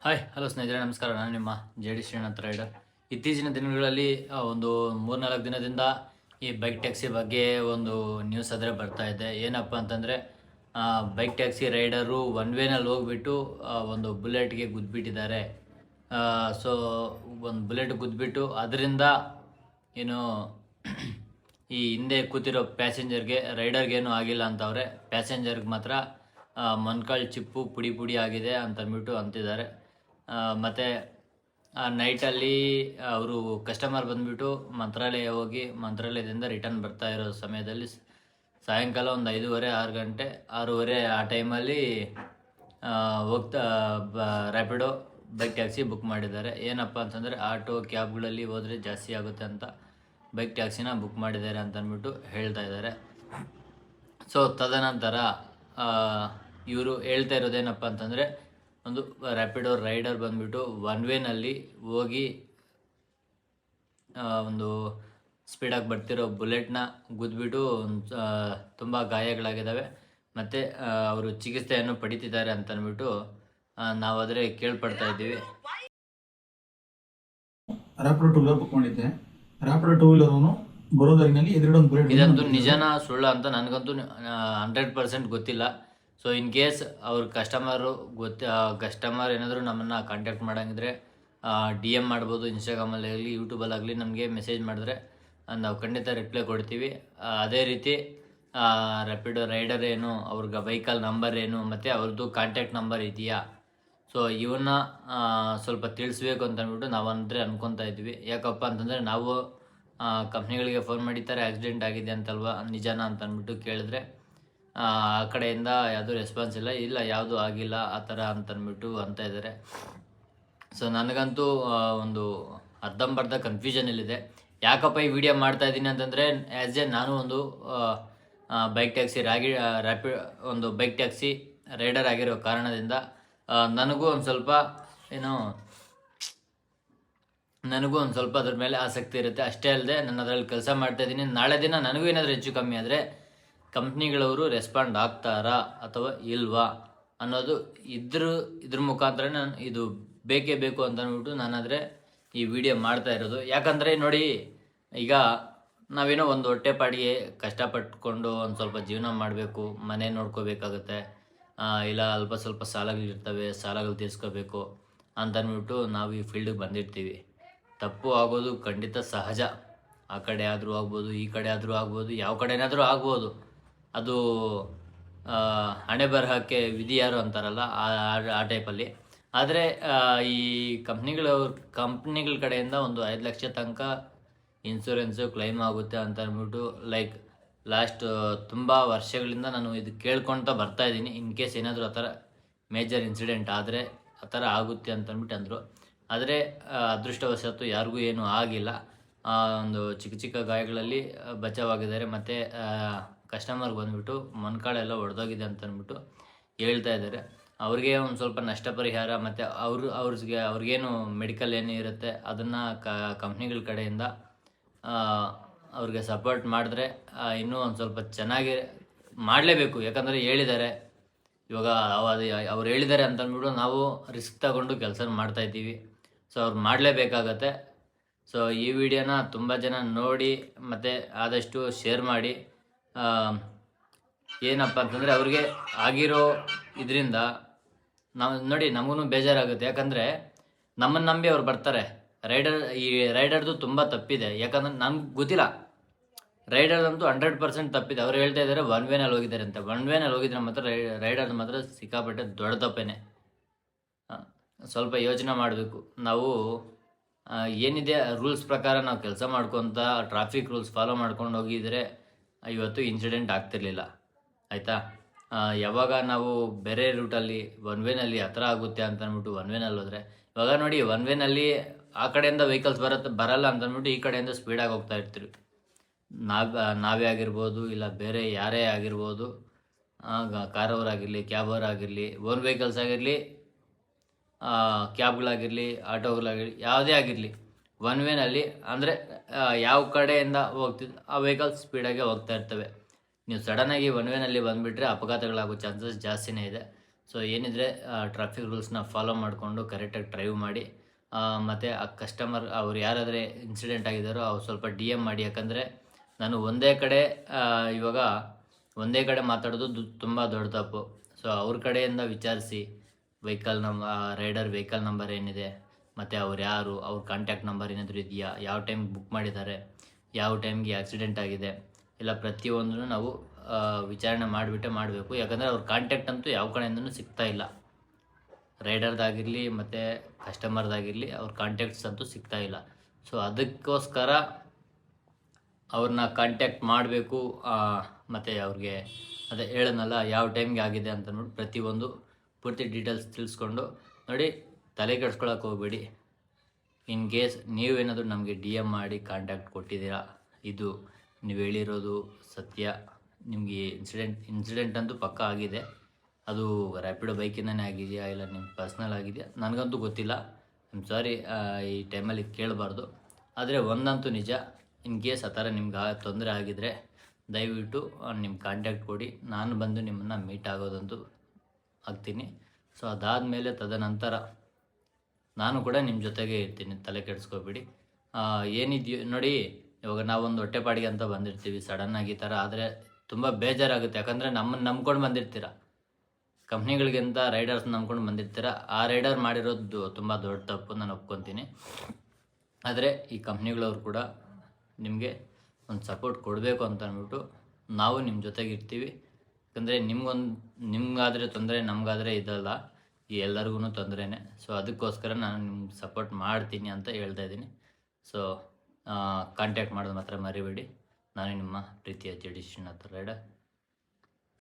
Hi hello ಸ್ನೇಹಿತರೆ ನಮಸ್ಕಾರ. ನಾನು ನಿಮ್ಮ ಜೆ ಡಿ ಶ್ರೀನಾಥ್ ರೈಡರ್. ಇತ್ತೀಚಿನ ದಿನಗಳಲ್ಲಿ ಒಂದು 3-4 ದಿನದಿಂದ ಈ ಬೈಕ್ ಟ್ಯಾಕ್ಸಿ ಬಗ್ಗೆ ಒಂದು ನ್ಯೂಸ್ ಆದರೆ ಬರ್ತಾ ಇದೆ. ಏನಪ್ಪ ಅಂತಂದರೆ ಬೈಕ್ ಟ್ಯಾಕ್ಸಿ ರೈಡರು ಒನ್ ವೇನಲ್ಲಿ ಹೋಗ್ಬಿಟ್ಟು ಒಂದು ಬುಲೆಟ್ಗೆ ಗುದ್ದುಬಿಟ್ಟಿದ್ದಾರೆ. ಸೊ ಒಂದು ಬುಲೆಟ್ ಗುದ್ದುಬಿಟ್ಟು ಅದರಿಂದ ಏನು ಈ ಹಿಂದೆ ಕೂತಿರೋ ರೈಡರ್ಗೇನು ಆಗಿಲ್ಲ ಅಂತವ್ರೆ. ಪ್ಯಾಸೆಂಜರ್ಗೆ ಮಾತ್ರ ಮೊಣಕಾಲು ಚಿಪ್ಪು ಪುಡಿ ಪುಡಿ ಆಗಿದೆ ಅಂತಂದ್ಬಿಟ್ಟು ಅಂತಿದ್ದಾರೆ. ಮತ್ತು ನೈಟಲ್ಲಿ ಅವರು ಕಸ್ಟಮರ್ ಬಂದುಬಿಟ್ಟು ಮಂತ್ರಾಲಯ ಹೋಗಿ ಮಂತ್ರಾಲಯದಿಂದ ರಿಟರ್ನ್ ಬರ್ತಾ ಇರೋ ಸಮಯದಲ್ಲಿ ಸಾಯಂಕಾಲ ಒಂದು 5:30-6 6:30 ಆ ಟೈಮಲ್ಲಿ ಹೋಗ್ತಾ ರ್ಯಾಪಿಡೋ ಬೈಕ್ ಟ್ಯಾಕ್ಸಿ ಬುಕ್ ಮಾಡಿದ್ದಾರೆ. ಏನಪ್ಪ ಅಂತಂದರೆ ಆಟೋ ಕ್ಯಾಬ್ಗಳಲ್ಲಿ ಹೋದರೆ ಜಾಸ್ತಿ ಆಗುತ್ತೆ ಅಂತ ಬೈಕ್ ಟ್ಯಾಕ್ಸಿನ ಬುಕ್ ಮಾಡಿದ್ದಾರೆ ಅಂತಂದ್ಬಿಟ್ಟು ಹೇಳ್ತಾ ಇದ್ದಾರೆ. ಸೊ ತದನಂತರ ಇವರು ಹೇಳ್ತಾ ಇರೋದೇನಪ್ಪ ಅಂತಂದರೆ ಒಂದು ರ್ಯಾಪಿಡೋ ರೈಡರ್ ಬಂದುಬಿಟ್ಟು ಒನ್ ವೇನಲ್ಲಿ ಹೋಗಿ ಒಂದು ಸ್ಪೀಡಾಗಿ ಬರ್ತಿರೋ ಬುಲೆಟ್ನ ಗುದ್ದುಬಿಟ್ಟು ತುಂಬ ಗಾಯಗಳಾಗಿದ್ದಾವೆ. ಮತ್ತು ಅವರು ಚಿಕಿತ್ಸೆಯನ್ನು ಪಡಿತಿದ್ದಾರೆ ಅಂತಂದ್ಬಿಟ್ಟು ನಾವಾದರೆ ಕೇಳ್ಪಡ್ತಾ ಇದ್ದೀವಿ. ರ್ಯಾಪಿಡೋ ಟೂ ವೀಲರ್ ಬುಕ್ ಮಾಡಿದ್ದೆ. ರ್ಯಾಪಿಡೋ ಟೂ ವೀಲರ್ ಅವನು ಬರೋದಾರಿನಲ್ಲಿ ಎದುರುಗಡೆ ಒಂದು ಬುಲೆಟ್. ಇದಂತೂ ನಿಜನಾ ಸುಳ್ಳ ಅಂತ ನನಗಂತೂ 100% ಗೊತ್ತಿಲ್ಲ. ಸೊ ಇನ್ ಕೇಸ್ ಅವ್ರ ಕಸ್ಟಮರ್ ಏನಾದರೂ ನಮ್ಮನ್ನು ಕಾಂಟ್ಯಾಕ್ಟ್ ಮಾಡೋಂಗಿದ್ರೆ DM ಮಾಡ್ಬೋದು. ಇನ್ಸ್ಟಾಗ್ರಾಮಲ್ಲಿ ಆಗಲಿ ಯೂಟ್ಯೂಬಲ್ಲಾಗಲಿ ನಮಗೆ ಮೆಸೇಜ್ ಮಾಡಿದ್ರೆ ನಾವು ಖಂಡಿತ ರಿಪ್ಲೈ ಕೊಡ್ತೀವಿ. ಅದೇ ರೀತಿ ರ್ಯಾಪಿಡೋ ರೈಡರ್ ಏನು, ಅವ್ರಿಗೆ ವೆಹಿಕಲ್ ನಂಬರ್ ಏನು, ಮತ್ತು ಅವ್ರದ್ದು ಕಾಂಟ್ಯಾಕ್ಟ್ ನಂಬರ್ ಇದೆಯಾ, ಸೊ ಇವನ್ನ ಸ್ವಲ್ಪ ತಿಳಿಸ್ಬೇಕು ಅಂತಂದ್ಬಿಟ್ಟು ನಾವು ಅನ್ಕೊತಾ ಇದ್ವಿ. ಯಾಕಪ್ಪ ಅಂತಂದರೆ ನಾವು ಕಂಪ್ನಿಗಳಿಗೆ ಫೋನ್ ಮಾಡಿ ಈ ಥರ ಆಕ್ಸಿಡೆಂಟ್ ಆಗಿದೆ ಅಂತಲ್ವಾ, ನಿಜಾನ ಅಂತಂದ್ಬಿಟ್ಟು ಕೇಳಿದ್ರೆ ಆ ಕಡೆಯಿಂದ ಯಾವುದೂ ರೆಸ್ಪಾನ್ಸ್ ಇಲ್ಲ ಯಾವುದೂ ಆಗಿಲ್ಲ ಆ ಥರ ಅಂತಂದ್ಬಿಟ್ಟು ಅಂತ ಇದ್ದಾರೆ. ಸೊ ನನಗಂತೂ ಒಂದು ಅರ್ಧಂಬರ್ಧ ಕನ್ಫ್ಯೂಷನಲ್ಲಿದೆ. ಯಾಕಪ್ಪ ಈ ವಿಡಿಯೋ ಮಾಡ್ತಾ ಇದ್ದೀನಿ ಅಂತಂದರೆ ನಾನು ಒಂದು ಬೈಕ್ ಟ್ಯಾಕ್ಸಿ ಒಂದು ಬೈಕ್ ಟ್ಯಾಕ್ಸಿ ರೈಡರ್ ಆಗಿರೋ ಕಾರಣದಿಂದ ನನಗೂ ಒಂದು ಸ್ವಲ್ಪ ಅದ್ರ ಮೇಲೆ ಆಸಕ್ತಿ ಇರುತ್ತೆ. ಅಷ್ಟೇ ಅಲ್ಲದೆ ನಾನು ಅದರಲ್ಲಿ ಕೆಲಸ ಮಾಡ್ತಾಯಿದ್ದೀನಿ. ನಾಳೆ ದಿನ ನನಗೂ ಏನಾದರೂ ಹೆಚ್ಚು ಕಮ್ಮಿ ಆದರೆ ಕಂಪ್ನಿಗಳವರು ರೆಸ್ಪಾಂಡ್ ಆಗ್ತಾರಾ ಅಥವಾ ಇಲ್ವಾ ಅನ್ನೋದು ಇದ್ರ ಮುಖಾಂತರ ನಾನು ಇದು ಬೇಕೇ ಬೇಕು ಅಂತ ಅಂದ್ಬಿಟ್ಟು ನಾನಾದರೆ ಈ ವಿಡಿಯೋ ಮಾಡ್ತಾ ಇರೋದು. ಯಾಕಂದರೆ ನೋಡಿ, ಈಗ ನಾವೇನೋ ಒಂದು ಹೊಟ್ಟೆಪಾಡಿಗೆ ಕಷ್ಟಪಟ್ಕೊಂಡು ಒಂದು ಸ್ವಲ್ಪ ಜೀವನ ಮಾಡಬೇಕು, ಮನೆ ನೋಡ್ಕೋಬೇಕಾಗುತ್ತೆ, ಇಲ್ಲ ಅಲ್ಪ ಸ್ವಲ್ಪ ಸಾಲಗಳಿರ್ತವೆ, ಸಾಲಗಳು ತೀರಿಸ್ಕೋಬೇಕು ಅಂತಂದ್ಬಿಟ್ಟು ನಾವು ಈ ಫೀಲ್ಡಿಗೆ ಬಂದಿರ್ತೀವಿ. ತಪ್ಪು ಆಗೋದು ಖಂಡಿತ ಸಹಜ. ಆ ಕಡೆ ಆದರೂ ಆಗ್ಬೋದು, ಈ ಕಡೆ ಆದರೂ ಆಗ್ಬೋದು, ಯಾವ ಕಡೆನಾದರೂ ಆಗ್ಬೋದು. ಅದು ಹಣೆ ಬರಹಕ್ಕೆ ವಿಧಿ ಯಾರು ಅಂತಾರಲ್ಲ, ಆ ಟೈಪಲ್ಲಿ. ಆದರೆ ಈ ಕಂಪ್ನಿಗಳ ಕಡೆಯಿಂದ ಒಂದು 5 ಲಕ್ಷ ತನಕ ಇನ್ಶೂರೆನ್ಸು ಕ್ಲೈಮ್ ಆಗುತ್ತೆ ಅಂತ ಅಂದ್ಬಿಟ್ಟು ಲಾಸ್ಟ್ ತುಂಬ ವರ್ಷಗಳಿಂದ ನಾನು ಇದು ಕೇಳ್ಕೊಳ್ತಾ ಬರ್ತಾಯಿದ್ದೀನಿ. ಇನ್ ಕೇಸ್ ಏನಾದರೂ ಆ ಥರ ಮೇಜರ್ ಇನ್ಸಿಡೆಂಟ್ ಆದರೆ ಆ ಥರ ಆಗುತ್ತೆ ಅಂತಂದ್ಬಿಟ್ಟು ಅಂದರು. ಆದರೆ ಅದೃಷ್ಟವಶಾತ್ತು ಯಾರಿಗೂ ಏನೂ ಆಗಿಲ್ಲ. ಒಂದು ಚಿಕ್ಕ ಗಾಯಗಳಲ್ಲಿ ಬಚಾವಾಗಿದ್ದಾರೆ. ಮತ್ತು ಕಸ್ಟಮರ್ಗೆ ಬಂದುಬಿಟ್ಟು ಮೊಣಕಾಳೆಲ್ಲ ಒಡೆದೋಗಿದೆ ಅಂತಂದ್ಬಿಟ್ಟು ಹೇಳ್ತಾ ಇದ್ದಾರೆ. ಅವ್ರಿಗೆ ಒಂದು ಸ್ವಲ್ಪ ನಷ್ಟ ಪರಿಹಾರ ಮತ್ತು ಅವ್ರಿಗೇನು ಮೆಡಿಕಲ್ ಏನು ಇರುತ್ತೆ ಅದನ್ನು ಕಂಪ್ನಿಗಳ ಕಡೆಯಿಂದ ಅವ್ರಿಗೆ ಸಪೋರ್ಟ್ ಮಾಡಿದ್ರೆ ಇನ್ನೂ ಒಂದು ಸ್ವಲ್ಪ ಚೆನ್ನಾಗಿ ಮಾಡಲೇಬೇಕು. ಯಾಕಂದರೆ ಹೇಳಿದ್ದಾರೆ, ಇವಾಗ ಅವ್ರು ಹೇಳಿದ್ದಾರೆ ಅಂತಂದ್ಬಿಟ್ಟು ನಾವು ರಿಸ್ಕ್ ತಗೊಂಡು ಕೆಲಸ ಮಾಡ್ತಾಯಿದ್ದೀವಿ. ಸೊ ಅವ್ರು ಮಾಡಲೇಬೇಕಾಗತ್ತೆ. ಸೊ ಈ ವಿಡಿಯೋನ ತುಂಬ ಜನ ನೋಡಿ ಮತ್ತು ಆದಷ್ಟು ಶೇರ್ ಮಾಡಿ. ಏನಪ್ಪ ಅಂತಂದರೆ ಅವ್ರಿಗೆ ಆಗಿರೋ ಇದರಿಂದ ನಾವು ನೋಡಿ ನಮಗೂ ಬೇಜಾರಾಗುತ್ತೆ. ಯಾಕಂದರೆ ನಮ್ಮನ್ನು ನಂಬಿ ಅವ್ರು ಬರ್ತಾರೆ. ಈ ರೈಡರ್ದು ತುಂಬ ತಪ್ಪಿದೆ. ಯಾಕಂದರೆ ನಮ್ಗೆ ಗೊತ್ತಿಲ್ಲ, ರೈಡರ್ದಂತೂ 100% ತಪ್ಪಿದೆ. ಅವ್ರು ಹೇಳ್ತಾ ಇದ್ದಾರೆ ಒನ್ ವೇನಲ್ಲಿ ಹೋಗಿದ್ದಾರೆ ಅಂತ. ಒನ್ ವೇನಲ್ಲಿ ಹೋಗಿದ್ರೆ ಮಾತ್ರ ರೈಡರ್ದು ಮಾತ್ರ ಸಿಕ್ಕಾಪಟ್ಟೆ ದೊಡ್ಡ ತಪ್ಪೇನೆ. ಸ್ವಲ್ಪ ಯೋಚನೆ ಮಾಡಬೇಕು. ನಾವು ಏನಿದೆ ರೂಲ್ಸ್ ಪ್ರಕಾರ ನಾವು ಕೆಲಸ ಮಾಡ್ಕೊತ ಟ್ರಾಫಿಕ್ ರೂಲ್ಸ್ ಫಾಲೋ ಮಾಡ್ಕೊಂಡು ಹೋಗಿದರೆ ಇವತ್ತು ಇನ್ಸಿಡೆಂಟ್ ಆಗ್ತಿರ್ಲಿಲ್ಲ, ಆಯಿತಾ. ಯಾವಾಗ ನಾವು ಬೇರೆ ರೂಟಲ್ಲಿ ಒನ್ ವೇನಲ್ಲಿ ಆ ಥರ ಆಗುತ್ತೆ ಅಂತ ಅಂದ್ಬಿಟ್ಟು ಒನ್ ವೇನಲ್ಲಿ ಹೋದರೆ, ಇವಾಗ ನೋಡಿ ಒನ್ ವೇನಲ್ಲಿ ಆ ಕಡೆಯಿಂದ ವೆಹಿಕಲ್ಸ್ ಬರಲ್ಲ ಅಂತಂದ್ಬಿಟ್ಟು ಈ ಕಡೆಯಿಂದ ಸ್ಪೀಡಾಗಿ ಹೋಗ್ತಾ ಇರ್ತೀವಿ. ನಾವೇ ಆಗಿರ್ಬೋದು, ಇಲ್ಲ ಬೇರೆ ಯಾರೇ ಆಗಿರ್ಬೋದು, ಕಾರವರಾಗಿರಲಿ, ಕ್ಯಾಬವರಾಗಿರಲಿ, ಓನ್ ವೆಹಿಕಲ್ಸ್ ಆಗಿರಲಿ, ಕ್ಯಾಬ್ಗಳಾಗಿರಲಿ, ಆಟೋಗಳಾಗಿರಲಿ, ಯಾವುದೇ ಆಗಿರಲಿ, ಒನ್ ವೇನಲ್ಲಿ ಅಂದರೆ ಯಾವ ಕಡೆಯಿಂದ ಆ ವೆಹಿಕಲ್ಸ್ ಸ್ಪೀಡಾಗಿ ಹೋಗ್ತಾ ಇರ್ತವೆ. ನೀವು ಸಡನ್ನಾಗಿ ಒನ್ ವೇನಲ್ಲಿ ಬಂದುಬಿಟ್ರೆ ಅಪಘಾತಗಳಾಗೋ ಚಾನ್ಸಸ್ ಜಾಸ್ತಿನೇ ಇದೆ. ಸೊ ಏನಿದ್ರೆ ಟ್ರಾಫಿಕ್ ರೂಲ್ಸ್ನ ಫಾಲೋ ಮಾಡಿಕೊಂಡು ಕರೆಕ್ಟಾಗಿ ಡ್ರೈವ್ ಮಾಡಿ, ಮತ್ತು ಆ ಕಸ್ಟಮರ್ ಅವ್ರು ಯಾರಾದರೆ ಇನ್ಸಿಡೆಂಟ್ ಆಗಿದ್ದಾರೋ ಅವ್ರು ಸ್ವಲ್ಪ DM ಮಾಡಿ. ಯಾಕಂದರೆ ನಾನು ಒಂದೇ ಕಡೆ ಮಾತಾಡೋದು ತುಂಬ ದೊಡ್ಡ ತಪ್ಪು. ಸೊ ಅವ್ರ ಕಡೆಯಿಂದ ವಿಚಾರಿಸಿ ರೈಡರ್ ವೆಹಿಕಲ್ ನಂಬರ್ ಏನಿದೆ, ಮತ್ತು ಅವ್ರು ಯಾರು, ಅವ್ರ ಕಾಂಟ್ಯಾಕ್ಟ್ ನಂಬರ್ ಏನಾದರೂ ಇದೆಯಾ, ಯಾವ ಟೈಮ್ ಬುಕ್ ಮಾಡಿದ್ದಾರೆ, ಯಾವ ಟೈಮ್ಗೆ ಆಕ್ಸಿಡೆಂಟ್ ಆಗಿದೆ, ಎಲ್ಲ ಪ್ರತಿಯೊಂದನ್ನು ನಾವು ವಿಚಾರಣೆ ಮಾಡಿಬಿಟ್ಟೆ ಮಾಡಬೇಕು. ಯಾಕಂದರೆ ಅವ್ರ ಕಾಂಟ್ಯಾಕ್ಟ್ ಅಂತೂ ಯಾವ ಕಡೆಯಿಂದನೂ ಸಿಗ್ತಾ ಇಲ್ಲ. ರೈಡರ್ದಾಗಿರಲಿ ಮತ್ತು ಕಸ್ಟಮರ್ದಾಗಿರಲಿ ಅವ್ರ ಕಾಂಟ್ಯಾಕ್ಟ್ಸ್ ಅಂತೂ ಸಿಗ್ತಾ ಇಲ್ಲ. ಸೊ ಅದಕ್ಕೋಸ್ಕರ ಅವ್ರನ್ನ ಕಾಂಟ್ಯಾಕ್ಟ್ ಮಾಡಬೇಕು. ಮತ್ತು ಅವ್ರಿಗೆ ಅದೇ ಹೇಳೋನಲ್ಲ ಯಾವ ಟೈಮ್ಗೆ ಆಗಿದೆ ಅಂತ ನೋಡಿ ಪ್ರತಿಯೊಂದು ಪೂರ್ತಿ ಡೀಟೇಲ್ಸ್ ತಿಳಿಸ್ಕೊಂಡು ನೋಡಿ. ತಲೆ ಕೆಡ್ಸ್ಕೊಳಕ್ಕೆ ಹೋಗಬೇಡಿ. ಇನ್ ಕೇಸ್ ನೀವೇನಾದರೂ ನಮಗೆ DM ಮಾಡಿ ಕಾಂಟ್ಯಾಕ್ಟ್ ಕೊಟ್ಟಿದ್ದೀರಾ, ಇದು ನೀವು ಹೇಳಿರೋದು ಸತ್ಯ, ನಿಮಗೆ ಇನ್ಸಿಡೆಂಟ್ ಅಂತೂ ಪಕ್ಕ ಆಗಿದೆ, ಅದು ರ್ಯಾಪಿಡೋ ಬೈಕಿಂದನೇ ಆಗಿದೆಯಾ ಇಲ್ಲ ನಿಮ್ಮ ಪರ್ಸ್ನಲ್ ಆಗಿದೆಯಾ ನನಗಂತೂ ಗೊತ್ತಿಲ್ಲ. ಸಾರಿ, ಈ ಟೈಮಲ್ಲಿ ಕೇಳಬಾರ್ದು. ಆದರೆ ಒಂದಂತೂ ನಿಜ, ಇನ್ ಕೇಸ್ ಆ ಥರ ನಿಮ್ಗೆ ತೊಂದರೆ ಆಗಿದರೆ ದಯವಿಟ್ಟು ನಿಮ್ಮ ಕಾಂಟ್ಯಾಕ್ಟ್ ಕೊಡಿ. ನಾನು ಬಂದು ನಿಮ್ಮನ್ನು ಮೀಟ್ ಆಗೋದಂತೂ ಆಗ್ತೀನಿ. ಸೊ ಅದಾದಮೇಲೆ ತದನಂತರ ನಾನು ಕೂಡ ನಿಮ್ಮ ಜೊತೆಗೆ ಇರ್ತೀನಿ, ತಲೆ ಕೆಡಿಸ್ಕೋಬೇಡಿ. ಏನಿದೆಯೋ ನೋಡಿ, ಇವಾಗ ನಾವೊಂದು ಹೊಟ್ಟೆಪಾಡಿಗೆ ಅಂತ ಬಂದಿರ್ತೀವಿ, ಸಡನ್ನಾಗಿ ಈ ಥರ ಆದರೆ ತುಂಬ ಬೇಜಾರಾಗುತ್ತೆ. ಯಾಕಂದರೆ ನಮ್ಮನ್ನು ನಂಬ್ಕೊಂಡು ಬಂದಿರ್ತೀರ, ಕಂಪ್ನಿಗಳಿಗಿಂತ ರೈಡರ್ಸ್ ನಂಬ್ಕೊಂಡು ಬಂದಿರ್ತೀರ. ಆ ರೈಡರ್ ಮಾಡಿರೋದು ತುಂಬ ದೊಡ್ಡ ತಪ್ಪು, ನಾನು ಒಪ್ಕೊತೀನಿ. ಆದರೆ ಈ ಕಂಪ್ನಿಗಳವ್ರು ಕೂಡ ನಿಮಗೆ ಒಂದು ಸಪೋರ್ಟ್ ಕೊಡಬೇಕು ಅಂತ ಅಂದ್ಬಿಟ್ಟು ನಾವು ನಿಮ್ಮ ಜೊತೆಗೆ ಇರ್ತೀವಿ. ಯಾಕಂದರೆ ನಿಮ್ಗಾದರೆ ತೊಂದರೆ, ನಮಗಾದರೆ ಇದಲ್ಲ, ಈ ಎಲ್ಲರಿಗೂ ತೊಂದರೆನೇ. ಸೊ ಅದಕ್ಕೋಸ್ಕರ ನಾನು ನಿಮ್ಗೆ ಸಪೋರ್ಟ್ ಮಾಡ್ತೀನಿ ಅಂತ ಹೇಳ್ತಾ ಇದ್ದೀನಿ. ಸೊ ಕಾಂಟ್ಯಾಕ್ಟ್ ಮಾಡೋದು ಮಾತ್ರ ಮರಿಬೇಡಿ. ನಾನು ನಿಮ್ಮ ಪ್ರೀತಿಯ JD ಶ್ರೀನಾಥ್ ರೈಡರ್.